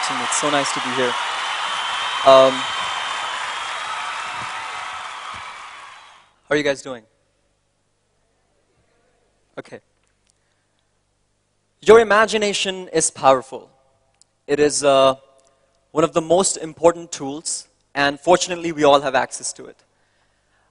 watching me. It's so nice to be here. How are you guys doing? Okay. Your imagination is powerful. It is one of the most important tools, and fortunately we all have access to it.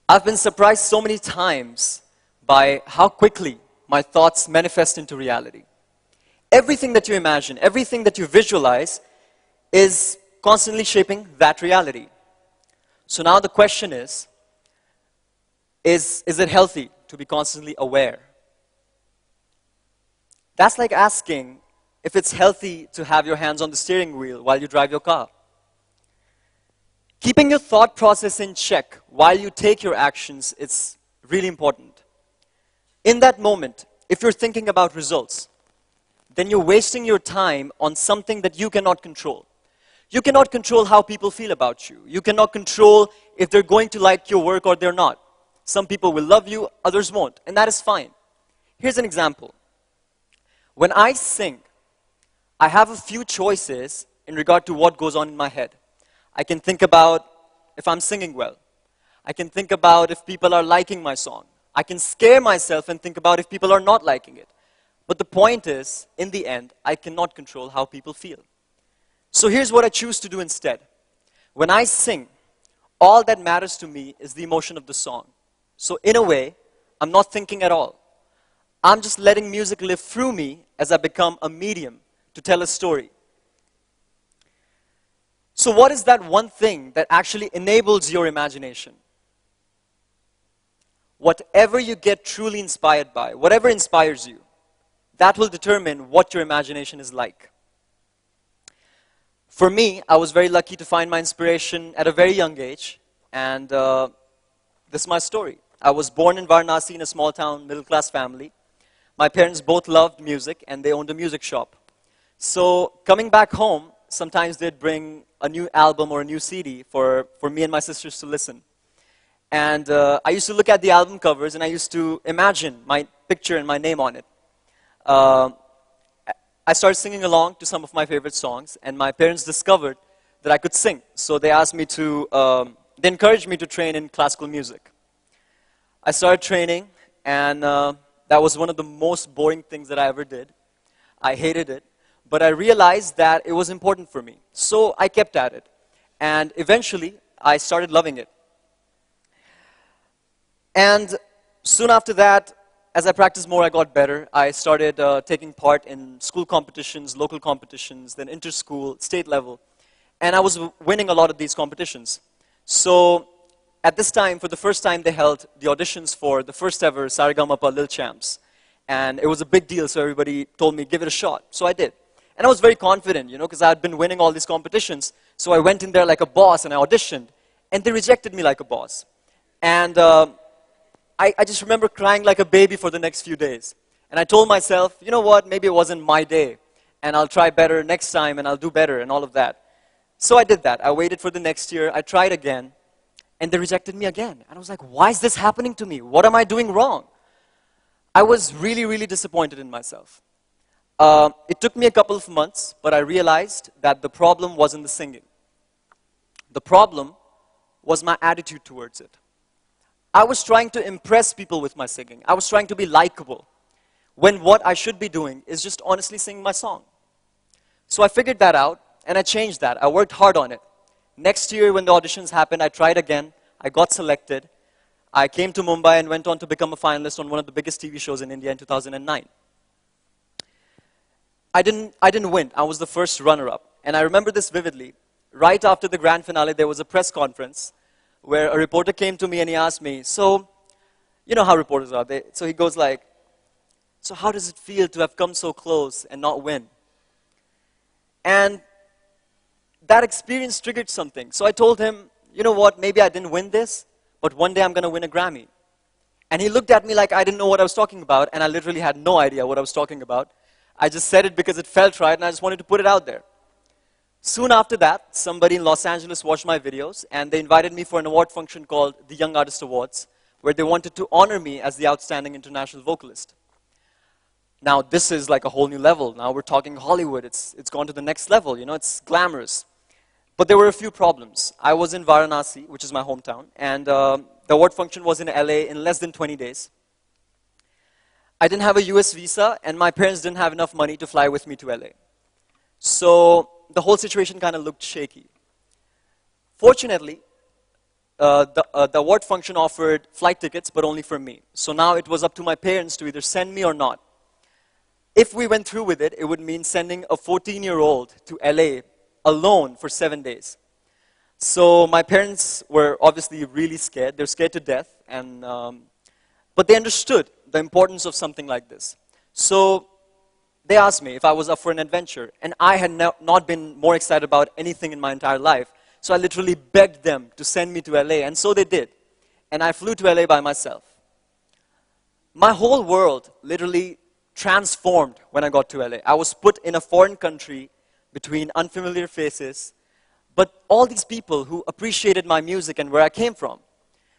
I've been surprised so many times by how quickly my thoughts manifest into reality. Everything that you imagine, everything that you visualize is constantly shaping that reality. So now the question is it healthy to be constantly aware? That's like asking if it's healthy to have your hands on the steering wheel while you drive your car. Keeping your thought process in check while you take your actions is really important. In that moment, if you're thinking about results, then you're wasting your time on something that you cannot control. You cannot control how people feel about you. You cannot control if they're going to like your work or they're not. Some people will love you, others won't, and that is fine. Here's an example. When I sing, I have a few choices in regard to what goes on in my head. I can think about if I'm singing well. I can think about if people are liking my song. I can scare myself and think about if people are not liking it. But the point is, in the end, I cannot control how people feel. So here's what I choose to do instead. When I sing, all that matters to me is the emotion of the song. So in a way, I'm not thinking at all. I'm just letting music live through me as I become a medium to tell a story. So what is that one thing that actually enables your imagination? Whatever you get truly inspired by, whatever inspires you, that will determine what your imagination is like. For me, I was very lucky to find my inspiration at a very young age, and this is my story. I was born in Varanasi in a small town, middle-class family. My parents both loved music, and they owned a music shop. So coming back home, sometimes they'd bring a new album or a new CD for me and my sisters to listen. And I used to look at the album covers, and I used to imagine my picture and my name on it. I started singing along to some of my favorite songs, and my parents discovered that I could sing. So they asked me to, they encouraged me to train in classical music. I started training, and that was one of the most boring things that I ever did. I hated it, but I realized that it was important for me. So I kept at it, and eventually I started loving it. And soon after that, as I practiced more, I got better. I started taking part in school competitions, local competitions, then inter-school, state level. And I was winning a lot of these competitions. So at this time, for the first time, they held the auditions for the first ever Saregama Lil Champs. And it was a big deal, so everybody told me, give it a shot. So I did. And I was very confident, you know, because I had been winning all these competitions. So I went in there like a boss and I auditioned. And they rejected me like a boss. And I just remember crying like a baby for the next few days. And I told myself, you know what, maybe it wasn't my day. And I'll try better next time and I'll do better and all of that. So I did that. I waited for the next year. I tried again. And they rejected me again. And I was like, why is this happening to me? What am I doing wrong? I was really, really disappointed in myself. It took me a couple of months, but I realized that the problem wasn't the singing. The problem was my attitude towards it. I was trying to impress people with my singing. I was trying to be likable, when what I should be doing is just honestly singing my song. So I figured that out, and I changed that. I worked hard on it. Next year, when the auditions happened, I tried again. I got selected. I came to Mumbai and went on to become a finalist on one of the biggest TV shows in India in 2009. I didn't win. I was the first runner-up. And I remember this vividly. Right after the grand finale, there was a press conference where a reporter came to me and he asked me, so, you know how reporters are. So he goes like, so how does it feel to have come so close and not win? And that experience triggered something. So I told him, you know what, maybe I didn't win this, but one day I'm going to win a Grammy. And he looked at me like I didn't know what I was talking about, and I literally had no idea what I was talking about. I just said it because it felt right, and I just wanted to put it out there. Soon after that, somebody in Los Angeles watched my videos, and they invited me for an award function called the Young Artist Awards, where they wanted to honor me as the outstanding international vocalist. Now this is like a whole new level. Now we're talking Hollywood. It's gone to the next level, you know, it's glamorous. But there were a few problems. I was in Varanasi, which is my hometown, and the award function was in LA in less than 20 days. I didn't have a US visa, and my parents didn't have enough money to fly with me to LA. So the whole situation kind of looked shaky. Fortunately, the award function offered flight tickets, but only for me. So now it was up to my parents to either send me or not. If we went through with it, it would mean sending a 14-year-old to LA alone for 7 days. So my parents were obviously really scared. They're scared to death, and but they understood the importance of something like this. So they asked me if I was up for an adventure, and I had not been more excited about anything in my entire life. So I literally begged them to send me to LA, and so they did. And I flew to LA by myself. My whole world literally transformed when I got to LA. I was put in a foreign country between unfamiliar faces, but all these people who appreciated my music and where I came from.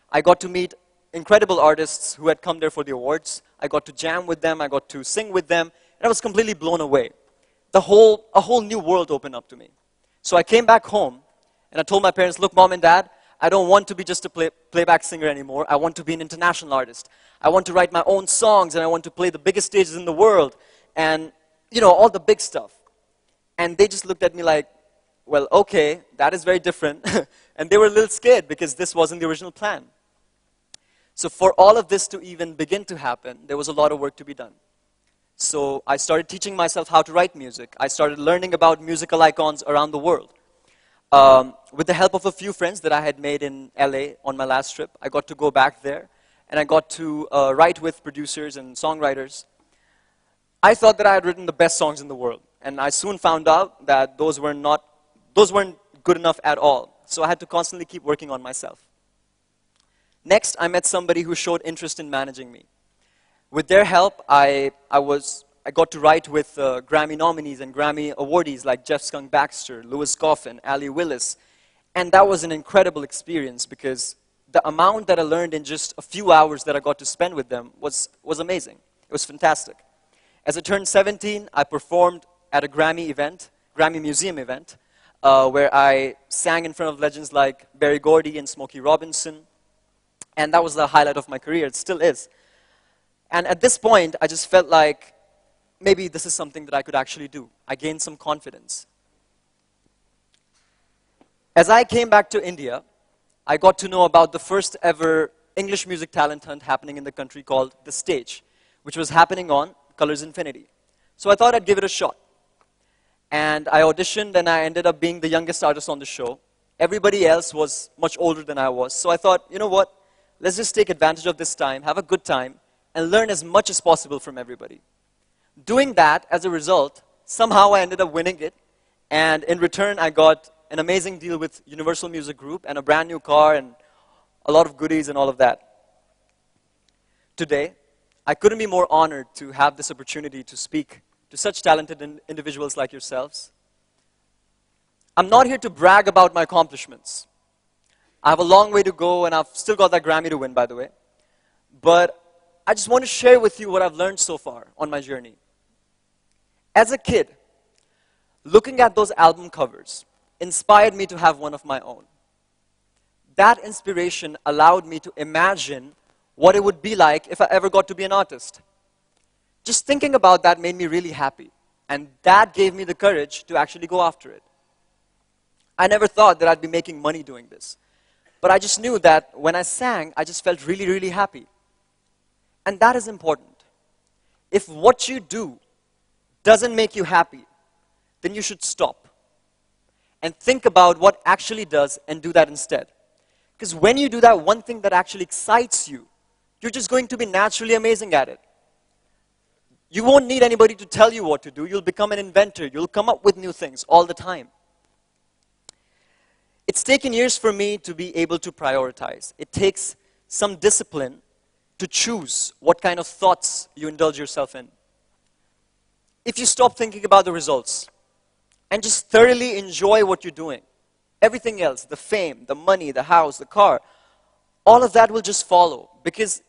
I got to meet incredible artists who had come there for the awards. I got to jam with them, I got to sing with them, and I was completely blown away. A whole new world opened up to me. So I came back home, and I told my parents, look, Mom and Dad, I don't want to be just a playback singer anymore. I want to be an international artist. I want to write my own songs, and I want to play the biggest stages in the world, and, you know, all the big stuff. And they just looked at me like, well, okay, that is very different. And they were a little scared because this wasn't the original plan. So for all of this to even begin to happen, there was a lot of work to be done. So I started teaching myself how to write music. I started learning about musical icons around the world. With the help of a few friends that I had made in LA on my last trip, I got to go back there, and I got to write with producers and songwriters. I thought that I had written the best songs in the world, and I soon found out that those weren't good enough at all. So I had to constantly keep working on myself. Next, I met somebody who showed interest in managing me. With their help, I got to write with Grammy nominees and Grammy awardees like Jeff Skunk Baxter, Louis Goffin, Ali Willis. And that was an incredible experience because the amount that I learned in just a few hours that I got to spend with them was amazing. It was fantastic. As I turned 17, I performed at a Grammy Museum event, where I sang in front of legends like Berry Gordie and Smokey Robinson. And that was the highlight of my career. It still is. And at this point, I just felt like maybe this is something that I could actually do. I gained some confidence. As I came back to India, I got to know about the first ever English music talent hunt happening in the country called The Stage, which was happening on Colors Infinity. So I thought I'd give it a shot. And I auditioned, and I ended up being the youngest artist on the show. Everybody else was much older than I was. So I thought, you know what? Let's just take advantage of this time, have a good time, and learn as much as possible from everybody. Doing that, as a result, somehow I ended up winning it. And in return, I got an amazing deal with Universal Music Group and a brand new car and a lot of goodies and all of that. Today, I couldn't be more honored to have this opportunity to speak to such talented individuals like yourselves. I'm not here to brag about my accomplishments. I have a long way to go, and I've still got that Grammy to win, by the way. But I just want to share with you what I've learned so far on my journey. As a kid, looking at those album covers inspired me to have one of my own. That inspiration allowed me to imagine what it would be like if I ever got to be an artist. Just thinking about that made me really happy, and that gave me the courage to actually go after it. I never thought that I'd be making money doing this, but I just knew that when I sang, I just felt really, really happy. And that is important. If what you do doesn't make you happy, then you should stop and think about what actually does and do that instead. Because when you do that one thing that actually excites you, you're just going to be naturally amazing at it. You won't need anybody to tell you what to do. You'll become an inventor. You'll come up with new things all the time. It's taken years for me to be able to prioritize. It takes some discipline to choose what kind of thoughts you indulge yourself in. If you stop thinking about the results and just thoroughly enjoy what you're doing, everything else, the fame, the money, the house, the car, all of that will just follow because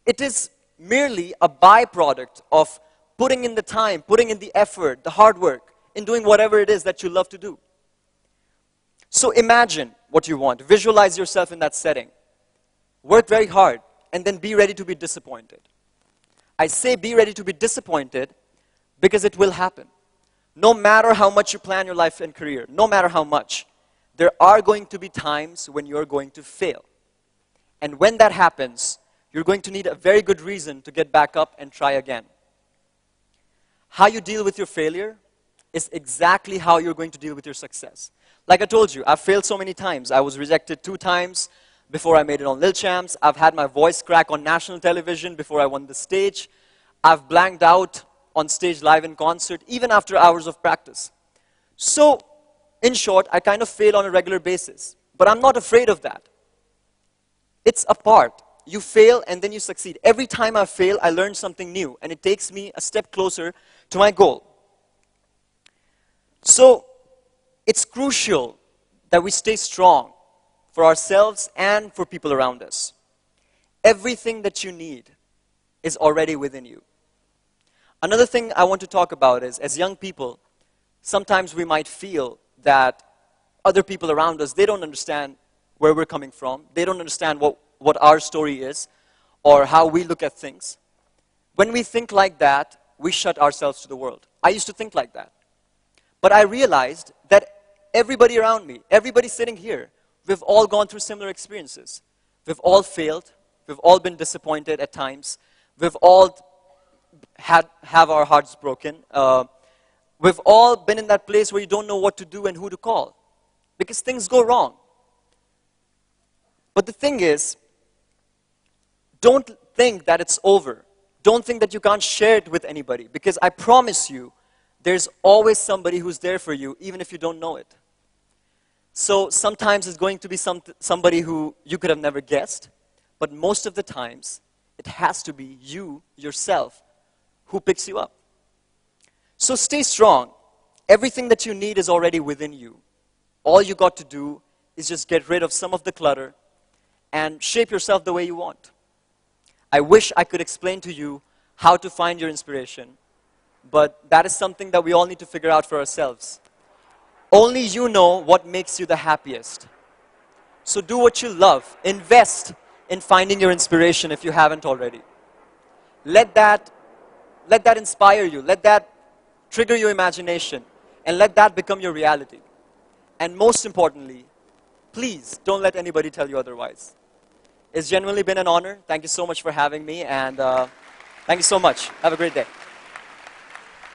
it is merely a byproduct of putting in the time, putting in the effort, the hard work, in doing whatever it is that you love to do. So imagine what you want. Visualize yourself in that setting. Work very hard, and then be ready to be disappointed. I say be ready to be disappointed because it will happen. No matter how much you plan your life and career, no matter how much, there are going to be times when you're going to fail. And when that happens, you're going to need a very good reason to get back up and try again. How you deal with your failure is exactly how you're going to deal with your success. Like I told you, I've failed so many times. I was rejected 2 times before I made it on Lil Champs. I've had my voice crack on national television before I won the stage. I've blanked out on stage live in concert, even after hours of practice. So, in short, I kind of fail on a regular basis. But I'm not afraid of that. It's a part. You fail and then you succeed. Every time I fail, I learn something new, and it takes me a step closer to my goal. So, it's crucial that we stay strong for ourselves and for people around us. Everything that you need is already within you. Another thing I want to talk about is, as young people, sometimes we might feel that other people around us, they don't understand where we're coming from. They don't understand what our story is or how we look at things. When we think like that, we shut ourselves to the world. I used to think like that. But I realized that everybody around me, everybody sitting here, we've all gone through similar experiences. We've all failed. We've all been disappointed at times. We've all have our hearts broken. We've all been in that place where you don't know what to do and who to call, because things go wrong. But the thing is, don't think that it's over. Don't think that you can't share it with anybody, because I promise you, there's always somebody who's there for you, even if you don't know it. So sometimes it's going to be somebody who you could have never guessed, but most of the times, it has to be you, yourself, who picks you up. So stay strong. Everything that you need is already within you. All you got to do is just get rid of some of the clutter and shape yourself the way you want. I wish I could explain to you how to find your inspiration, but that is something that we all need to figure out for ourselves. Only you know what makes you the happiest. So do what you love. Invest in finding your inspiration if you haven't already. Let that inspire you. Let that trigger your imagination. And let that become your reality. And most importantly, please don't let anybody tell you otherwise. It's genuinely been an honor. Thank you so much for having me. And thank you so much. Have a great day.